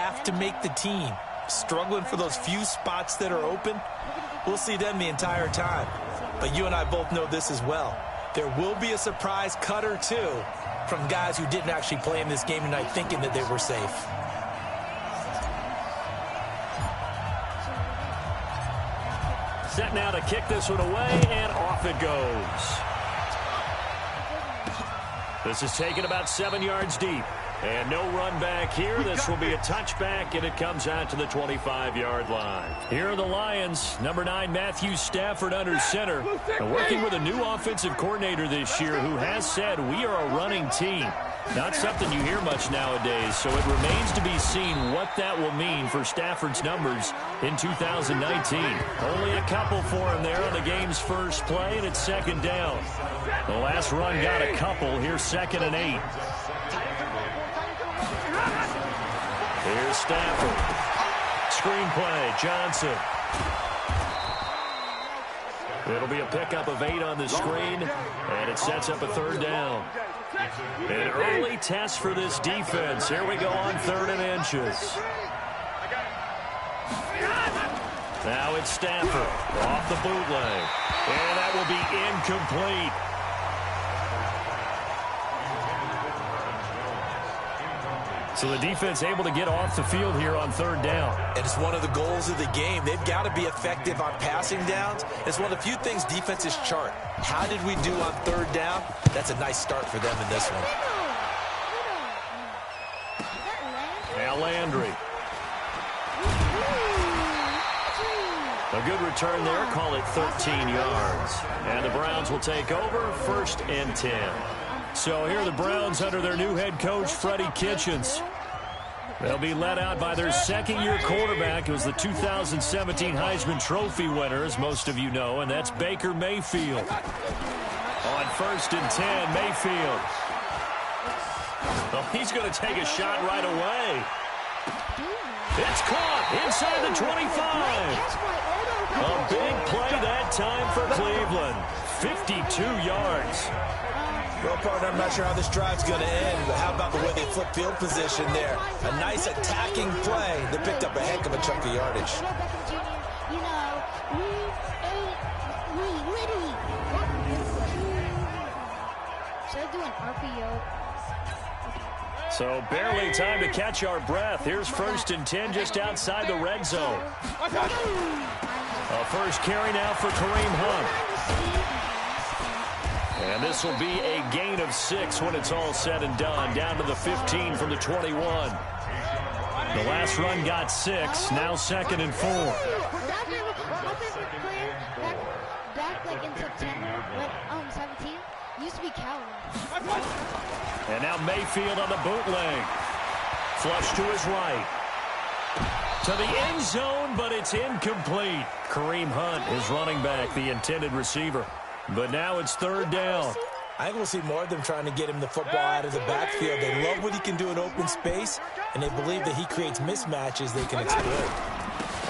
have to make the team. Struggling for those few spots that are open, we'll see them the entire time. But you and I both know this as well. There will be a surprise cut or two from guys who didn't actually play in this game tonight thinking that they were safe. Set now to kick this one away, and off it goes. This is taken about 7 yards deep. And no run back here. This will be a touchback, and it comes out to the 25-yard line. Here are the Lions. Number 9, Matthew Stafford under center. And working with a new offensive coordinator this year who has said, we are a running team. Not something you hear much nowadays, so it remains to be seen what that will mean for Stafford's numbers in 2019. Only a couple for him there on the game's first play, and it's second down. The last run got a couple. Here's 2nd and 8. Here's Stafford. Screenplay, Johnson. It'll be a pickup of 8 on the screen, and it sets up a 3rd down. An early test for this defense. Here we go on 3rd and inches. Now it's Stafford off the bootleg, and that will be incomplete. So the defense able to get off the field here on 3rd down. And it's one of the goals of the game. They've got to be effective on passing downs. It's one of the few things defenses chart. How did we do on 3rd down? That's a nice start for them in this one. Now Landry. A good return there. Call it 13 yards. And the Browns will take over 1st and 10. So here are the Browns under their new head coach, Freddie Kitchens. They'll be led out by their second-year quarterback, who was the 2017 Heisman Trophy winner, as most of you know, and that's Baker Mayfield. On 1st and 10, Mayfield. Well, he's going to take a shot right away. It's caught inside the 25. A big play that time for Cleveland. 52 yards. Well, partner, I'm not sure how this drive's going to end, but how about the way they flip field position there? A nice attacking play that picked up a heck of a chunk of yardage. So barely time to catch our breath. Here's 1st and 10 just outside the red zone. A first carry now for Kareem Hunt. And this will be a gain of 6 when it's all said and done. Down to the 15 from the 21. The last run got 6. Now 2nd and 4. And now Mayfield on the bootleg. Flush to his right. To the end zone, but it's incomplete. Kareem Hunt is running back, the intended receiver. But now it's 3rd down. I think we'll see more of them trying to get him the football out of the backfield. They love what he can do in open space, and they believe that he creates mismatches they can exploit.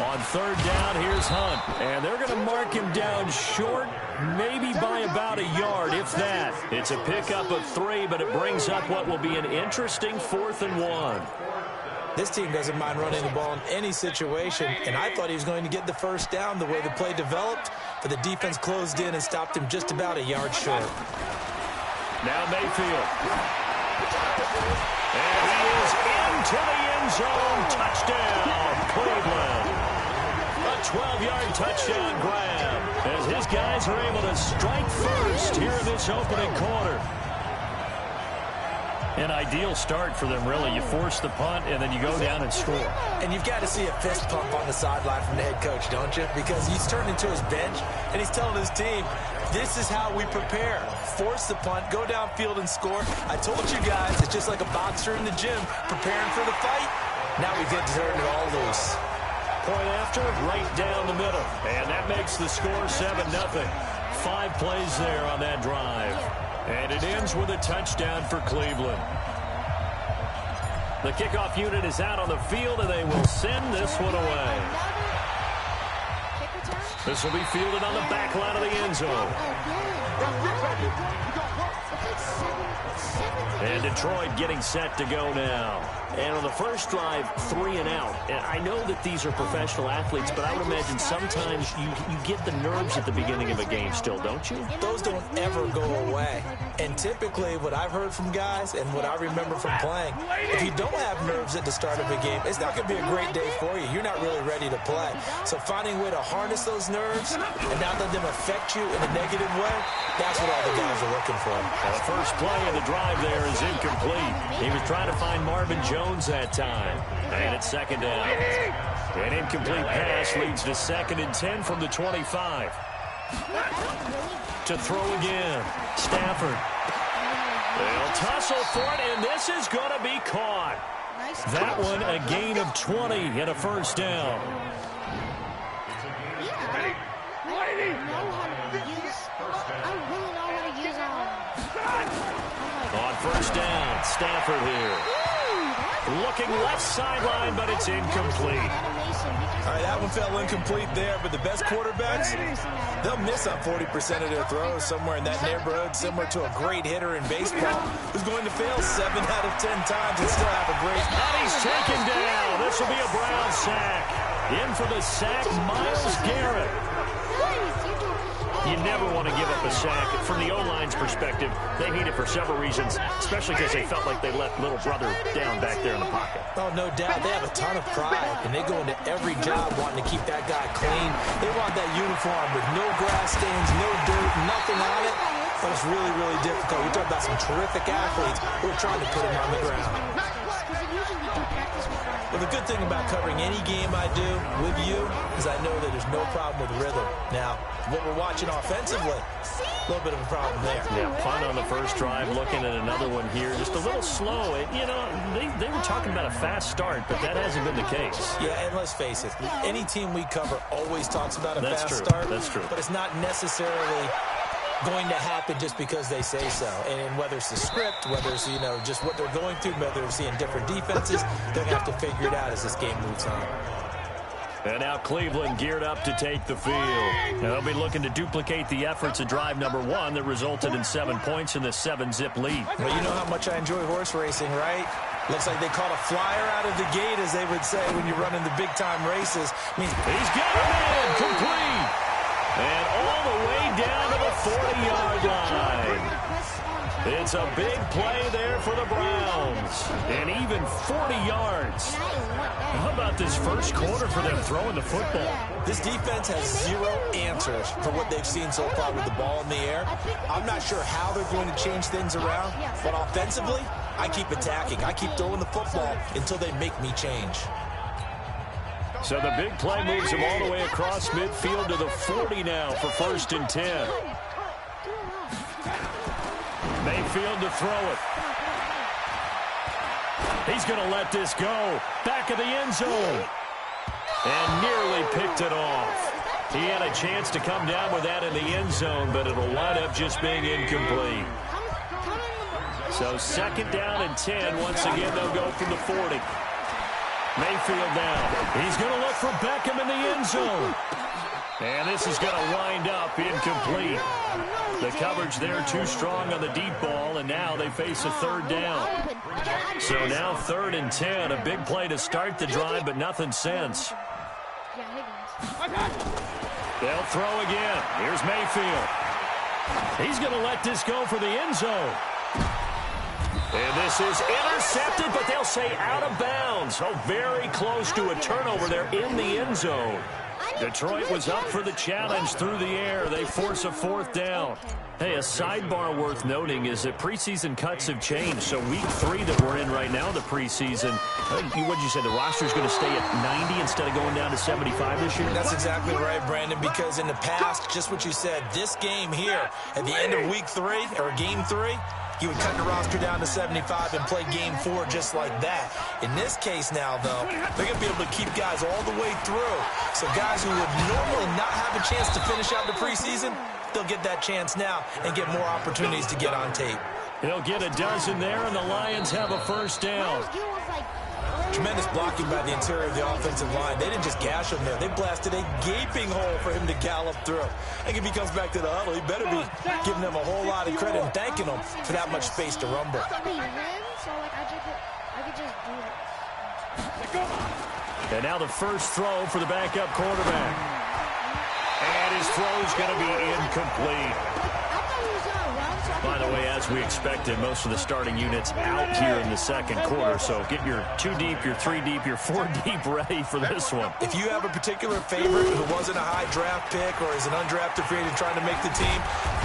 On 3rd down, here's Hunt. And they're going to mark him down short, maybe by about a yard, if that. It's a pickup of 3, but it brings up what will be an interesting 4th and 1. This team doesn't mind running the ball in any situation, and I thought he was going to get the 1st down the way the play developed, but the defense closed in and stopped him just about a yard short. Now Mayfield. And he is into the end zone. Touchdown, Cleveland. A 12-yard touchdown grab as his guys are able to strike first here in this opening quarter. An ideal start for them, really. You force the punt, and then you go down and score. And you've got to see a fist pump on the sideline from the head coach, don't you? Because he's turning to his bench, and he's telling his team, this is how we prepare. Force the punt, go downfield and score. I told you guys, it's just like a boxer in the gym preparing for the fight. Now we get to turn it all loose. Point after, right down the middle. And that makes the score 7-0. 5 plays there on that drive. And it ends with a touchdown for Cleveland. The kickoff unit is out on the field, and they will send this one away. This will be fielded on the back line of the end zone. And Detroit getting set to go now. And on the first drive, 3 and out. And I know that these are professional athletes, but I would imagine sometimes you get the nerves at the beginning of a game still, don't you? Those don't ever go away. And typically what I've heard from guys and what I remember from playing, if you don't have nerves at the start of a game, it's not going to be a great day for you. You're not really ready to play. So finding a way to harness those nerves and not let them affect you in a negative way, that's what all the guys are looking for. Well, the first play of the drive there is incomplete. He was trying to find Marvin Jones that time. And it's second down. An incomplete pass leads to 2nd and 10 from the 25. To throw again. Stafford. They'll tussle for it, and this is going to be caught. That one a gain of 20 and a first down. On first down, Stafford here. Looking left sideline, but it's incomplete. All right, that one fell incomplete there, but the best quarterbacks, they'll miss on 40% of their throws somewhere in that neighborhood, similar to a great hitter in baseball who's going to fail 7 out of 10 times and still have a great... And he's taken down. This will be a Brown sack. In for the sack, Myles Garrett. You never want to give up a sack. From the O-line's perspective, they hate it for several reasons, especially because they felt like they let little brother down back there in the pocket. Oh, no doubt. They have a ton of pride, and they go into every job wanting to keep that guy clean. They want that uniform with no grass stains, no dirt, nothing on it. But it's really, really difficult. We're talking about some terrific athletes who are trying to put him on the ground. Well, the good thing about covering any game I do with you is I know that there's no problem with rhythm. Now, what we're watching offensively, a little bit of a problem there. Yeah, punt on the first drive, looking at another one here. Just a little slow. You know, they were talking about a fast start, but that hasn't been the case. Yeah, and let's face it, any team we cover always talks about a fast start. That's true. But it's not necessarily going to happen just because they say so. And whether it's the script, whether it's, you know, just what they're going through, whether they're seeing different defenses, they're going to have to figure it out as this game moves on. And now Cleveland geared up to take the field. Now they'll be looking to duplicate the efforts of drive number 1 that resulted in 7 points in the 7-zip lead. Well, you know how much I enjoy horse racing, right? Looks like they caught a flyer out of the gate, as they would say when you're running the big-time races. He's got him in, complete. And all the way down to the 40-yard line. It's a big play there for the Browns. And even 40 yards. How about this first quarter for them throwing the football? This defense has 0 answers for what they've seen so far with the ball in the air. I'm not sure how they're going to change things around, but offensively, I keep attacking. I keep throwing the football until they make me change. So the big play moves him all the way across midfield to the 40 now for 1st and 10. Mayfield to throw it. He's going to let this go. Back of the end zone. And nearly picked it off. He had a chance to come down with that in the end zone, but it'll wind up just being incomplete. So 2nd down and 10. Once again, they'll go from the 40. Mayfield down. He's going to look for Beckham in the end zone. And this is going to wind up incomplete. The coverage there too strong on the deep ball, and now they face a 3rd down. So now 3rd and 10. A big play to start the drive, but nothing since. They'll throw again. Here's Mayfield. He's going to let this go for the end zone. And this is intercepted, but they'll say out of bounds. Oh, very close to a turnover there in the end zone. Detroit was up for the challenge through the air. They force a 4th down. Hey, a sidebar worth noting is that preseason cuts have changed. So week 3 that we're in right now, the preseason, what'd you say, the roster's going to stay at 90 instead of going down to 75 this year? That's exactly right, Brandon, because in the past, just what you said, this game here, at the end of week 3, or game 3, you would cut the roster down to 75 and play game 4 just like that. In this case now, though, they're going to be able to keep guys all the way through. So guys who would normally not have a chance to finish out the preseason, they'll get that chance now and get more opportunities to get on tape. He'll get a dozen there, and the Lions have a 1st down. Tremendous blocking by the interior of the offensive line. They didn't just gash him there. They blasted a gaping hole for him to gallop through. I think if he comes back to the huddle, he better be giving them a whole lot of credit and thanking them for that much space to rumble. And now the first throw for the backup quarterback. And his throw's going to be incomplete. By the way, as we expected, most of the starting units out here in the second quarter. So get your 2 deep, your 3 deep, your 4 deep ready for this one. If you have a particular favorite who wasn't a high draft pick or is an undrafted free agent trying to make the team,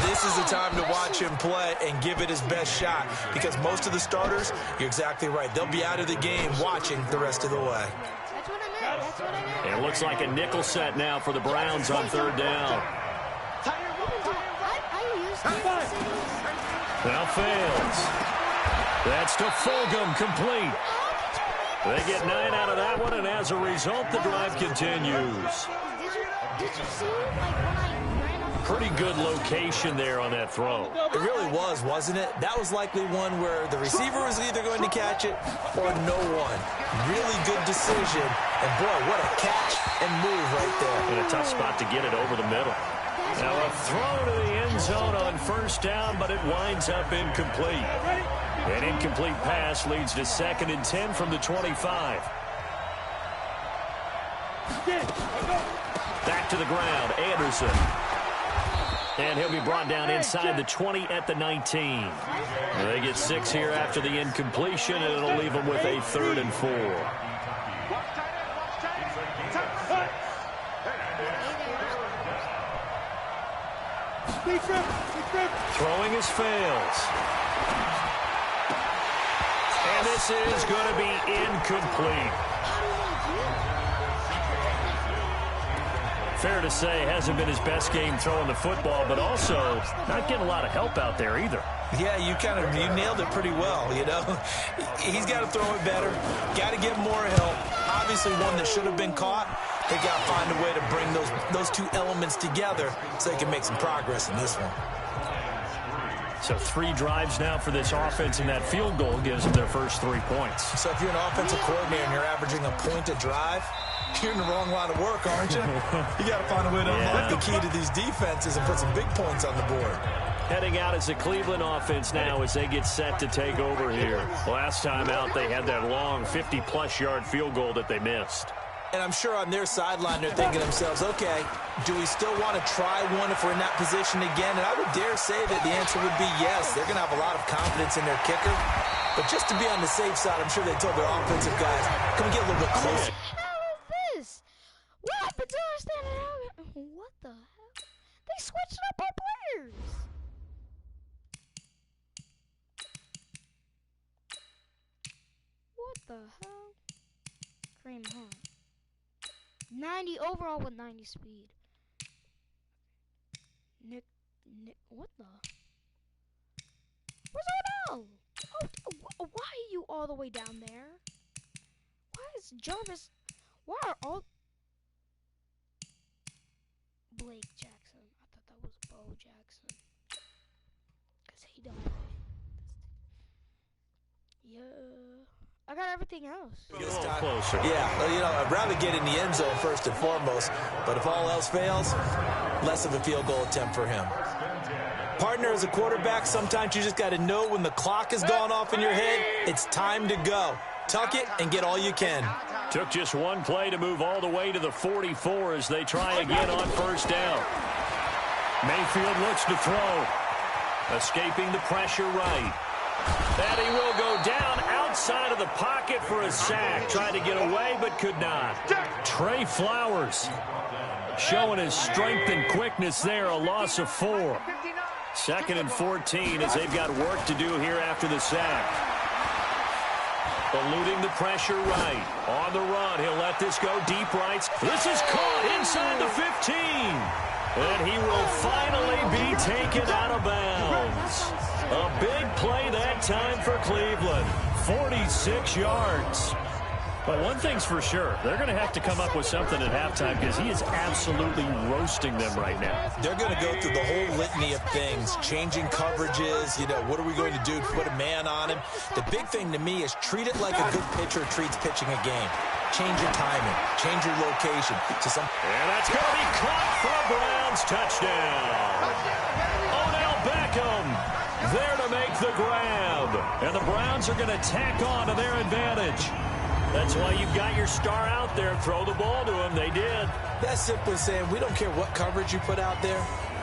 this is the time to watch him play and give it his best shot. Because most of the starters, you're exactly right, they'll be out of the game watching the rest of the way. It looks like a nickel set now for the Browns on third down. Now fails. That's to Fulgham, complete. They get 9 out of that one, and as a result, the drive continues. Did you see, like, when I ran up? Pretty good location there on that throw. It really was, wasn't it? That was likely one where the receiver was either going to catch it or no one. Really good decision. And, boy, what a catch and move right there. And a tough spot to get it over the middle. Now a throw to the end zone on first down, but it winds up incomplete. An incomplete pass leads to 2nd and 10 from the 25. Back to the ground, Anderson. And he'll be brought down inside the 20 at the 19. They get 6 here after the incompletion, and it'll leave them with a 3rd and 4. Throwing his fails. And this is going to be incomplete. Fair to say, hasn't been his best game throwing the football, but also not getting a lot of help out there either. Yeah, you nailed it pretty well, you know. He's got to throw it better. Got to get more help. Obviously one that should have been caught. They got to find a way to bring those 2 elements together so they can make some progress in this one. So 3 drives now for this offense, and that field goal gives them their first 3 points. So if you're an offensive coordinator and you're averaging a point a drive, you're in the wrong line of work, aren't you? You got to find a way to unlock the key to these defenses and put some big points on the board. Heading out is the Cleveland offense now as they get set to take over here. Last time out, they had that long 50-plus yard field goal that they missed. And I'm sure on their sideline they're thinking to themselves, okay, do we still want to try one if we're in that position again? And I would dare say that the answer would be yes. They're going to have a lot of confidence in their kicker. But just to be on the safe side, I'm sure they told their offensive guys, come get a little bit closer. What the hell is this? What happened to our standing out? What the hell? They switched up our players. What the hell? Cream Hunt. 90 overall with 90 speed. Nick, what the? Where's Odell? Oh, why are you all the way down there? Why is Jarvis? Why are all Blake Jackson? I thought that was Bo Jackson. Cause he died. Yeah. I got everything else. A little closer. Yeah, well, you know, I'd rather get in the end zone first and foremost, but if all else fails, less of a field goal attempt for him. Partner, as a quarterback, sometimes you just got to know when the clock has gone off in your head, it's time to go. Tuck it and get all you can. Took just 1 play to move all the way to the 44 as they try again on first down. Mayfield looks to throw. Escaping the pressure right. And he will go down outside of the pocket for a sack. Tried to get away, but could not. Trey Flowers showing his strength and quickness there. A loss of 4. 2nd and 14 as they've got work to do here after the sack. Eluding the pressure right. On the run, he'll let this go deep right. This is caught inside the 15. And he will finally be taken out of bounds. A big play that time for Cleveland. 46 yards. But one thing's for sure, they're going to have to come up with something at halftime because he is absolutely roasting them right now. They're going to go through the whole litany of things, changing coverages, what are we going to do to put a man on him? The big thing to me is treat it like a good pitcher treats pitching a game. Change your timing, change your location. And that's going to be caught for a Browns touchdown. Odell Beckham there to make the grab. And the Browns are going to tack on to their advantage. That's why you've got your star out there. Throw the ball to him. They did. That's simply saying we don't care what coverage you put out there.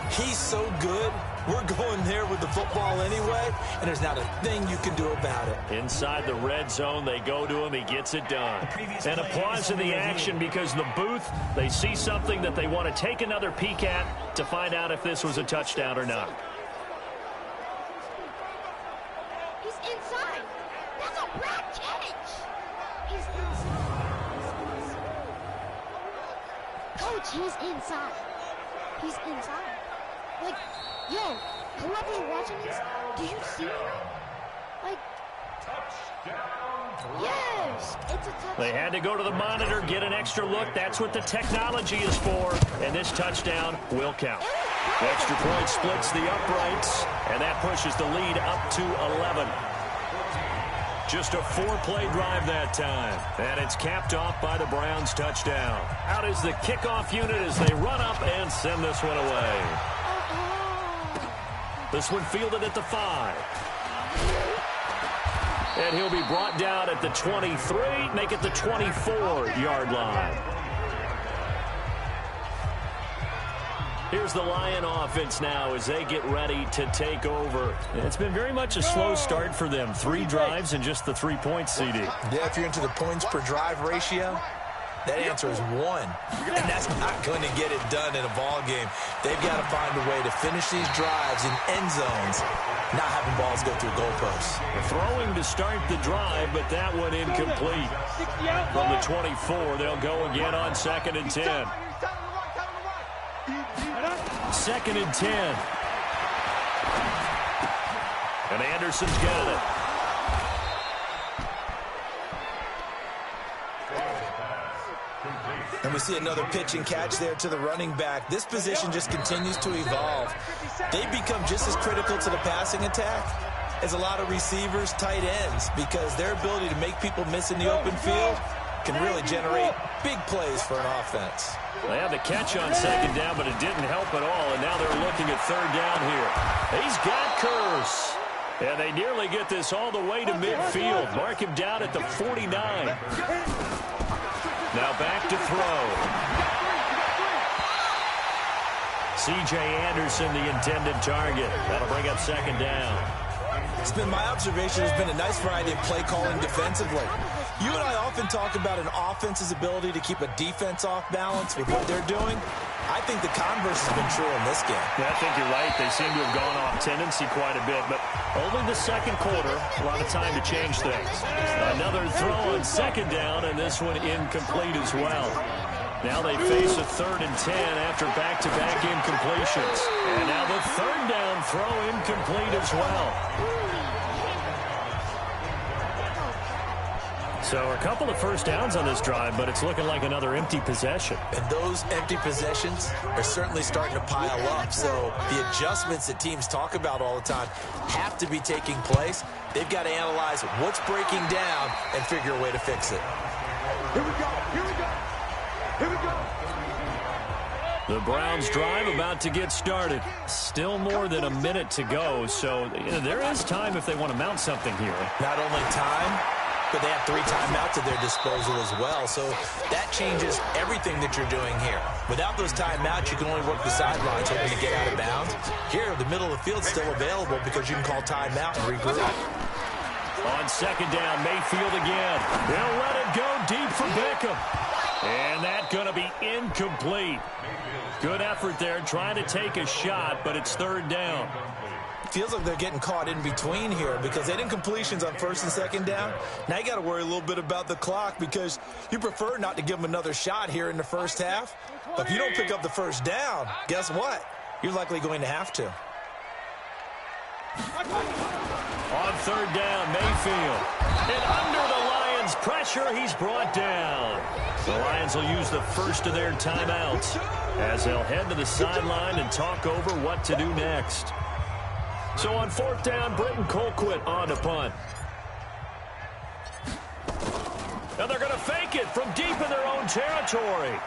He's so good. We're going there with the football anyway, and there's not a thing you can do about it. Inside the red zone, they go to him. He gets it done. And a pause in the action because the booth, they see something that they want to take another peek at to find out if this was a touchdown or not. He's inside. That's a rat catch. He's inside. Coach, he's inside. He's inside. Like, yo, whoever watching this, do you see him? Like, yes, it's a touchdown. They had to go to the monitor, get an extra look. That's what the technology is for. And this touchdown will count. The extra point splits the uprights, and that pushes the lead up to 11. Just a 4-play drive that time. And it's capped off by the Browns touchdown. Out is the kickoff unit as they run up and send this one away. This one fielded at the 5. And he'll be brought down at the 23, make it the 24-yard line. Here's the Lion offense now as they get ready to take over. It's been very much a slow start for them. 3 drives and just the 3 points, CD. Yeah, if you're into the points per drive ratio, that answer is 1. And that's not going to get it done in a ball game. They've got to find a way to finish these drives in end zones, not having balls go through goalposts. Throwing to start the drive, but that one incomplete. From the 24, they'll go again on 2nd and 10. 2nd and 10. And Anderson's got it. And we see another pitch and catch there to the running back. This position just continues to evolve. They become just as critical to the passing attack as a lot of receivers, tight ends, because their ability to make people miss in the open field can really generate big plays for an offense. They had the catch on 2nd down, but it didn't help at all, and now they're looking at 3rd down here. He's got Curse. And they nearly get this all the way to midfield. Mark him down at the 49. Now back to throw. C.J. Anderson, the intended target. That'll bring up 2nd down. It's been my observation there's been a nice variety of play calling defensively. You and I often talk about an offense's ability to keep a defense off balance with what they're doing. I think the converse has been true in this game. Yeah, I think you're right. They seem to have gone off tendency quite a bit, but only the 2nd quarter, a lot of time to change things. Another throw on 2nd down, and this one incomplete as well. Now they face a 3rd and 10 after back-to-back incompletions. And now the 3rd down throw incomplete as well. So a couple of first downs on this drive, but it's looking like another empty possession. And those empty possessions are certainly starting to pile up. So the adjustments that teams talk about all the time have to be taking place. They've got to analyze what's breaking down and figure a way to fix it. Here we go. Here we go. Here we go. The Browns drive about to get started. Still more than a minute to go, so there is time if they want to mount something here. Not only time, but they have 3 timeouts at their disposal as well. So that changes everything that you're doing here. Without those timeouts, you can only work the sidelines hoping to get out of bounds. Here, the middle of the field's still available because you can call timeout and regroup. On 2nd down, Mayfield again. They'll let it go deep for Beckham. And that's going to be incomplete. Good effort there, trying to take a shot, but it's 3rd down. Feels like they're getting caught in between here because they didn't completions on 1st and 2nd down. Now you got to worry a little bit about the clock because you prefer not to give them another shot here in the first half. But if you don't pick up the 1st down, guess what? You're likely going to have to. On 3rd down, Mayfield. And under the Lions Face pressure. He's brought down. The Lions will use the first of their timeouts as they'll head to the sideline and talk over what to do next. So on 4th down, Britton Colquitt on to punt. And they're going to fake it from deep in their own territory.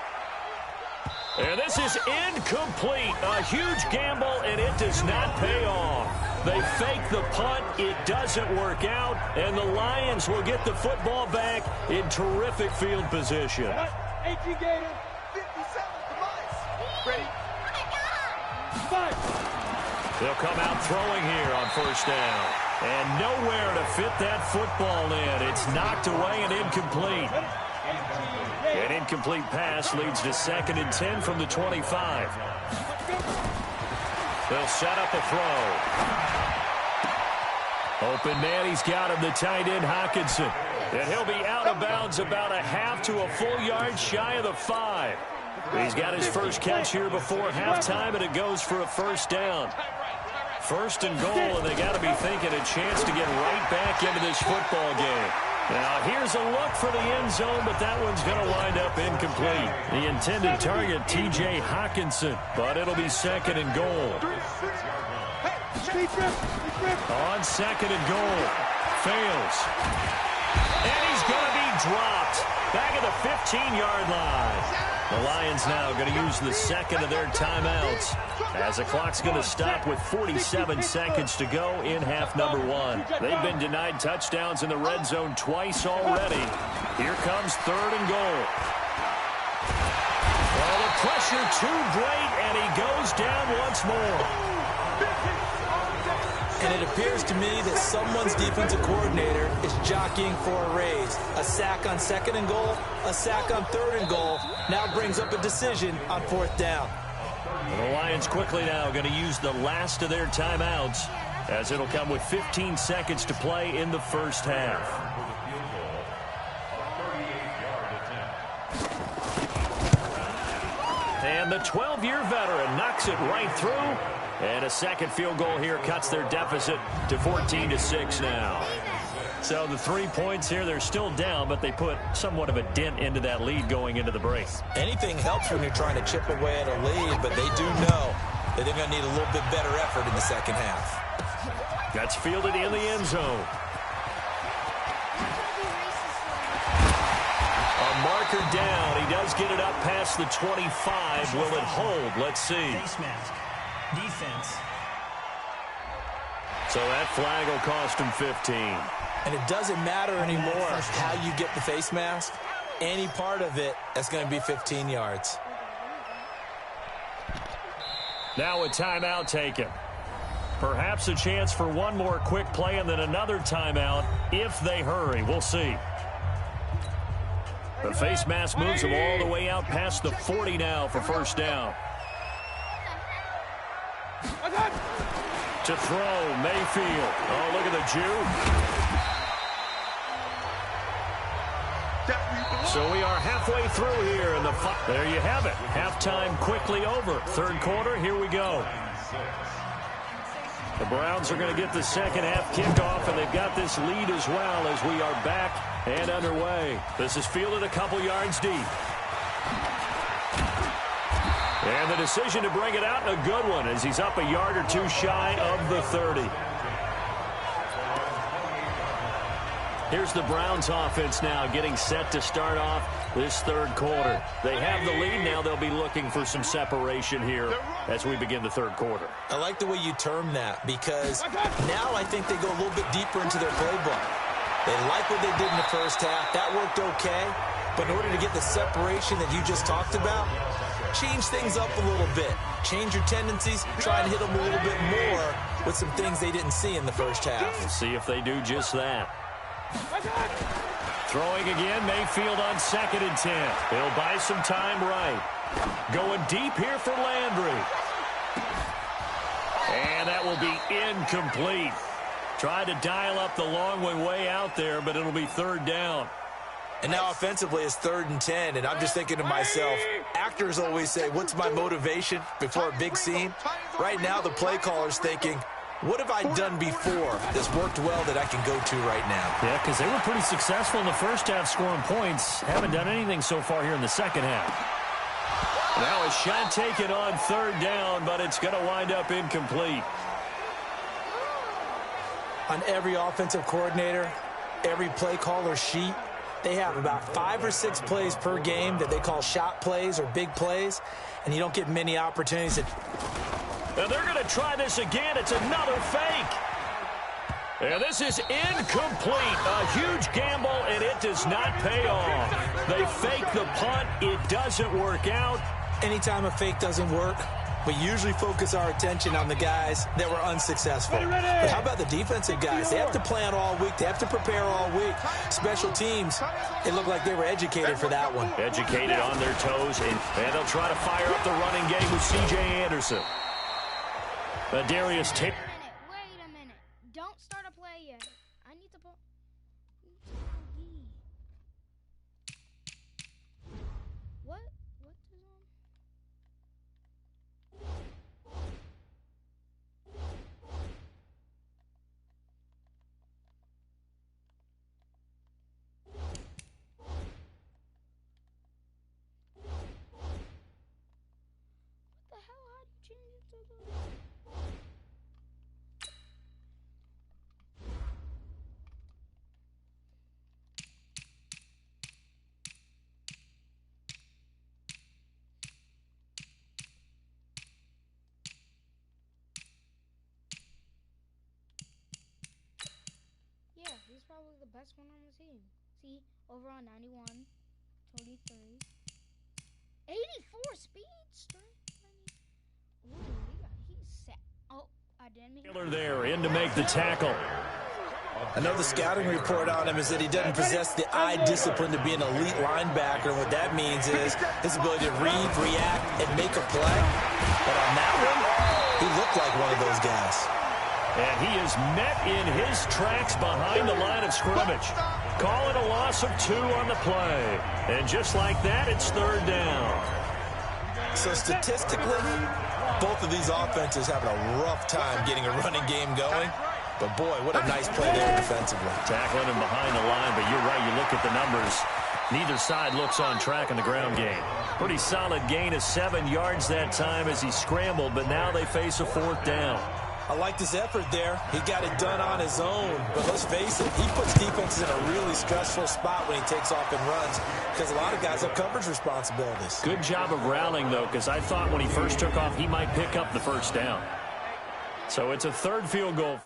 And this is incomplete. A huge gamble, and it does not pay off. They fake the punt. It doesn't work out, and the Lions will get the football back in terrific field position. 18 Gator, 57 device. Ready? Five. They'll come out throwing here on 1st down. And nowhere to fit that football in. It's knocked away and incomplete. An incomplete pass leads to 2nd and 10 from the 25. They'll set up a throw. Open man, he's got him, the tight end Hockenson. And he'll be out of bounds about a half to a full yard shy of the 5. He's got his first catch here before halftime, and it goes for a 1st down. 1st and goal, and they got to be thinking a chance to get right back into this football game. Now, here's a look for the end zone, but that one's going to wind up incomplete. The intended target, T.J. Hockenson, but it'll be 2nd and goal. On 2nd and goal. Fails. And he's going to be dropped. Back at the 15-yard line. The Lions now going to use the 2nd of their timeouts as the clock's going to stop with 47 seconds to go in half number 1. They've been denied touchdowns in the red zone twice already. Here comes 3rd and goal. Well, the pressure too great, and he goes down once more. And it appears to me that someone's defensive coordinator is jockeying for a raise. A sack on 2nd and goal, a sack on 3rd and goal, now brings up a decision on 4th down. The Lions quickly now going to use the last of their timeouts as it'll come with 15 seconds to play in the 1st half. And the 12-year veteran knocks it right through. And a 2nd field goal here cuts their deficit to 14-6 now. So the 3 points here, they're still down, but they put somewhat of a dent into that lead going into the break. Anything helps when you're trying to chip away at a lead, but they do know that they're going to need a little bit better effort in the 2nd half. That's fielded in the end zone. A marker down. He does get it up past the 25. Will it hold? Let's see. Face mask. Defense. So that flag will cost him 15. And it doesn't matter anymore how you get the face mask. Any part of it, that's going to be 15 yards. Now a timeout taken. Perhaps a chance for one more quick play and then another timeout if they hurry. We'll see. The face mask moves them all the way out past the 40 now for 1st down. To throw, Mayfield. Oh, look at the Jew. So we are halfway through here in the fight. There you have it. Halftime quickly over. 3rd quarter, here we go. The Browns are going to get the 2nd half kickoff, and they've got this lead as well as we are back and underway. This is fielded a couple yards deep. And the decision to bring it out, a good one, as he's up a yard or two shy of the 30. Here's the Browns offense now getting set to start off this 3rd quarter. They have the lead now. They'll be looking for some separation here as we begin the 3rd quarter. I like the way you term that because now I think they go a little bit deeper into their playbook. They like what they did in the 1st half. That worked okay. But in order to get the separation that you just talked about, change things up a little bit. Change your tendencies. Try and hit them a little bit more with some things they didn't see in the 1st half. We'll see if they do just that. Throwing again, Mayfield on 2nd and 10. He'll buy some time right. Going deep here for Landry. And that will be incomplete. Tried to dial up the long way out there, but it'll be 3rd down. And now offensively it's 3rd and 10, and I'm just thinking to myself, actors always say, what's my motivation before a big scene? Right now the play caller's thinking, What have I done before that's worked well that I can go to right now? Yeah, because they were pretty successful in the first half scoring points. Haven't done anything so far here in the second half. Now a shot taken on third down, but it's going to wind up incomplete. On every offensive coordinator, every play caller sheet, they have about 5 or 6 plays per game that they call shot plays or big plays, and you don't get many opportunities. And they're going to try this again. It's another fake. And this is incomplete. A huge gamble, and it does not pay off. They fake the punt. It doesn't work out. Anytime a fake doesn't work, we usually focus our attention on the guys that were unsuccessful. But how about the defensive guys? They have to plan all week. They have to prepare all week. Special teams, it looked like they were educated for that one. Educated on their toes, and they'll try to fire up the running game with C.J. Anderson. Darius Tate. Wait a minute. Don't start a play yet. I need to pull. What? What is on? What the hell? How do you change it to the... Yeah, he's probably the best one on the team. See, over on 91, 23, 84 speed, strength. Ooh, he's set. Oh, I didn't mean. Taylor there in to make the tackle. I know the scouting report on him is that he doesn't possess the eye discipline to be an elite linebacker, and what that means is his ability to read, react, and make a play. But on that one, he looked like one of those guys. And he is met in his tracks behind the line of scrimmage. Call it a loss of 2 on the play. And just like that, it's third down. So statistically, both of these offenses having a rough time getting a running game going. But boy, what a nice play there defensively. Tackling him behind the line, but you're right, you look at the numbers. Neither side looks on track in the ground game. Pretty solid gain of 7 yards that time as he scrambled, but now they face a 4th down. I liked his effort there. He got it done on his own. But let's face it, he puts defenses in a really stressful spot when he takes off and runs because a lot of guys have coverage responsibilities. Good job of rallying, though, because I thought when he first took off, he might pick up the first down. So it's a third field goal.